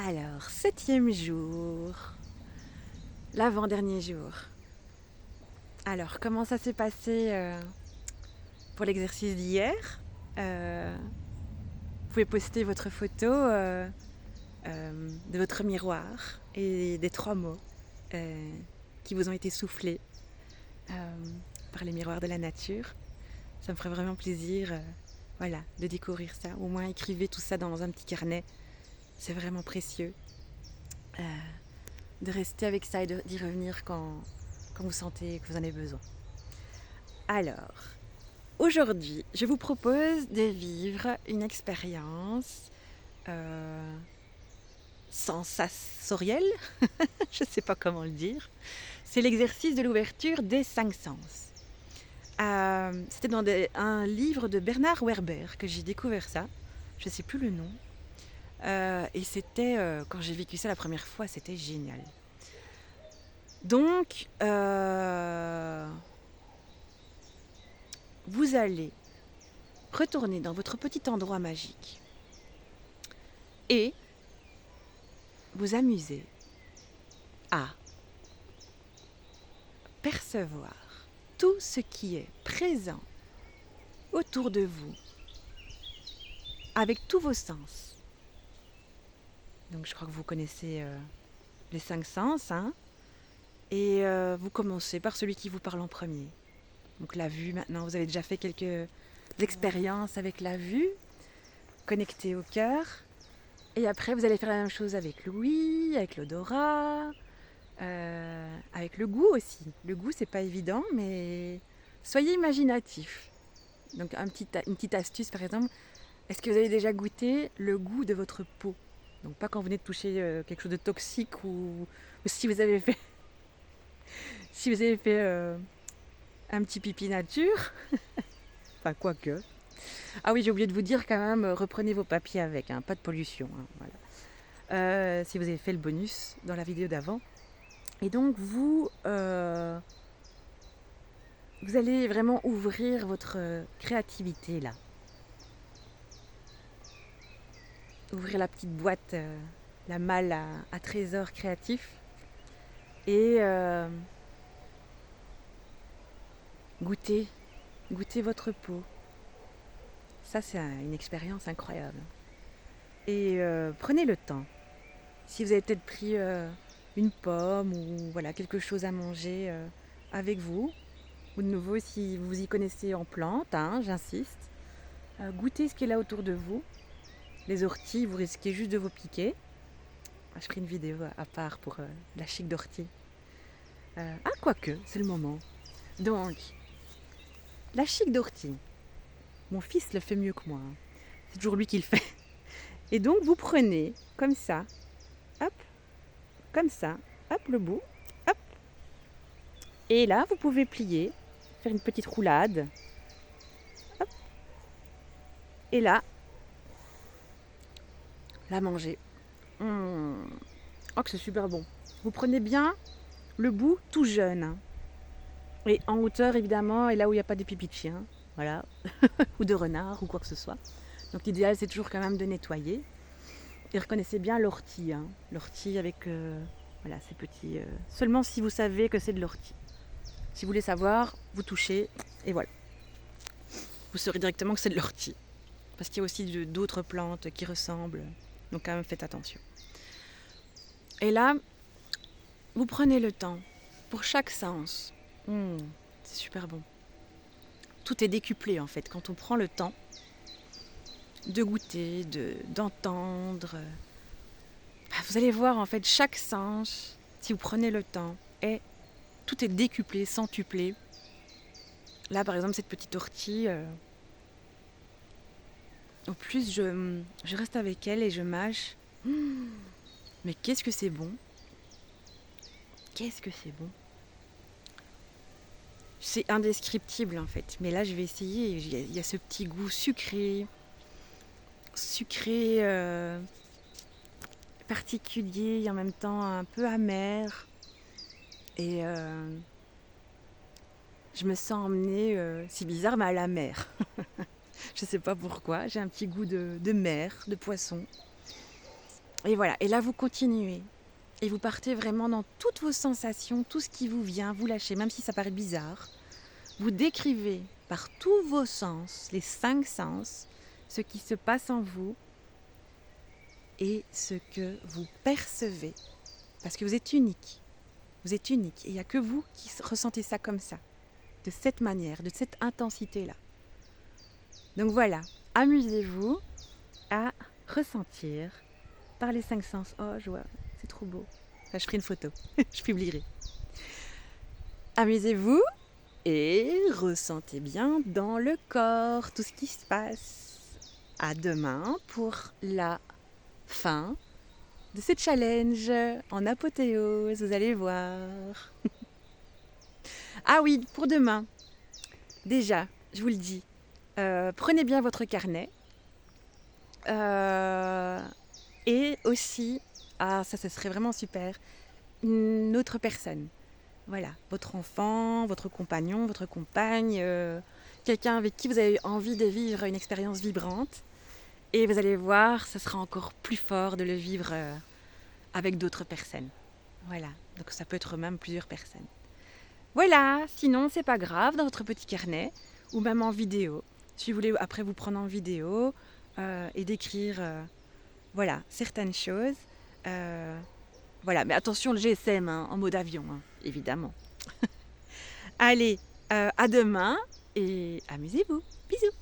Alors, 7e jour, l'avant-dernier jour. Alors, comment ça s'est passé pour l'exercice d'hier? Vous pouvez poster votre photo de votre miroir et des 3 mots qui vous ont été soufflés par les miroirs de la nature. Ça me ferait vraiment plaisir de découvrir ça. Au moins, écrivez tout ça dans un petit carnet. C'est vraiment précieux de rester avec ça et d'y revenir quand vous sentez que vous en avez besoin. Alors, aujourd'hui, je vous propose de vivre une expérience sensorielle, je ne sais pas comment le dire. C'est l'exercice de l'ouverture des 5 sens. C'était dans un livre de Bernard Werber que j'ai découvert ça. Je ne sais plus le nom. Et c'était, quand j'ai vécu ça la première fois, c'était génial. Donc, vous allez retourner dans votre petit endroit magique et vous amuser à percevoir tout ce qui est présent autour de vous avec tous vos sens. Donc je crois que vous connaissez les 5 sens, hein, et vous commencez par celui qui vous parle en premier. Donc la vue, maintenant vous avez déjà fait quelques expériences avec la vue, connectée au cœur. Et après vous allez faire la même chose avec l'ouïe, avec l'odorat, avec le goût aussi. Le goût c'est pas évident, mais soyez imaginatifs. Donc une petite astuce par exemple, est-ce que vous avez déjà goûté le goût de votre peau? Donc pas quand vous venez de toucher quelque chose de toxique ou si vous avez fait un petit pipi nature. Enfin quoique. Ah oui, j'ai oublié de vous dire quand même, reprenez vos papiers avec, hein, pas de pollution. Hein, voilà. Si vous avez fait le bonus dans la vidéo d'avant. Et donc vous allez vraiment ouvrir votre créativité là. Ouvrir la petite boîte, la malle à trésors créatifs. Et goûter votre peau. Ça, c'est une expérience incroyable. Et prenez le temps. Si vous avez peut-être pris une pomme ou voilà, quelque chose à manger avec vous, ou de nouveau, si vous y connaissez en plantes, hein, j'insiste, goûtez ce qui est là autour de vous. Les orties, vous risquez juste de vous piquer. Je ferai une vidéo à part pour la chic d'ortie. Quoique, c'est le moment. Donc, la chic d'ortie. Mon fils le fait mieux que moi. Hein. C'est toujours lui qui le fait. Et donc, vous prenez comme ça, hop, comme ça, hop, le bout, hop. Et là, vous pouvez plier, faire une petite roulade. Hop. Et là, la manger. Oh, que c'est super bon. Vous prenez bien le bout tout jeune. Hein. Et en hauteur, évidemment, et là où il n'y a pas de pipi de chien. Voilà. Ou de renard, ou quoi que ce soit. Donc l'idéal, c'est toujours quand même de nettoyer. Et reconnaissez bien l'ortie. Hein. L'ortie avec ces petits... Seulement si vous savez que c'est de l'ortie. Si vous voulez savoir, vous touchez et voilà. Vous saurez directement que c'est de l'ortie. Parce qu'il y a aussi d'autres plantes qui ressemblent. Donc quand même, faites attention. Et là, vous prenez le temps pour chaque sens. C'est super bon. Tout est décuplé en fait. Quand on prend le temps de goûter, d'entendre. Vous allez voir en fait chaque sens, si vous prenez le temps, tout est décuplé, centuplé. Là par exemple cette petite ortie, au plus je reste avec elle et je mâche. Mais qu'est-ce que c'est bon! Qu'est-ce que c'est bon! C'est indescriptible en fait. Mais là je vais essayer, il y a ce petit goût sucré, particulier et en même temps un peu amer. Et je me sens emmenée, c'est bizarre, mais à la mer. Je sais pas pourquoi, j'ai un petit goût de mer, de poisson. Et voilà, et là vous continuez. Et vous partez vraiment dans toutes vos sensations, tout ce qui vous vient, vous lâchez, même si ça paraît bizarre. Vous décrivez par tous vos sens, les 5 sens, ce qui se passe en vous et ce que vous percevez. Parce que vous êtes unique. Vous êtes unique. Et il n'y a que vous qui ressentez ça comme ça. De cette manière, de cette intensité-là. Donc voilà, amusez-vous à ressentir par les 5 sens. Oh, je vois, c'est trop beau. Enfin, je ferai une photo, je publierai. Amusez-vous et ressentez bien dans le corps tout ce qui se passe. À demain pour la fin de ce challenge en apothéose, vous allez voir. Ah oui, pour demain, déjà, je vous le dis, prenez bien votre carnet. Et aussi, ah ça serait vraiment super, une autre personne. Voilà, votre enfant, votre compagnon, votre compagne, quelqu'un avec qui vous avez envie de vivre une expérience vibrante. Et vous allez voir, ce sera encore plus fort de le vivre avec d'autres personnes. Voilà, donc ça peut être même plusieurs personnes. Voilà, sinon c'est pas grave, dans votre petit carnet, ou même en vidéo. Si vous voulez après vous prendre en vidéo et décrire voilà, certaines choses. Voilà, mais attention le GSM hein, en mode avion, hein, évidemment. Allez, à demain et amusez-vous. Bisous.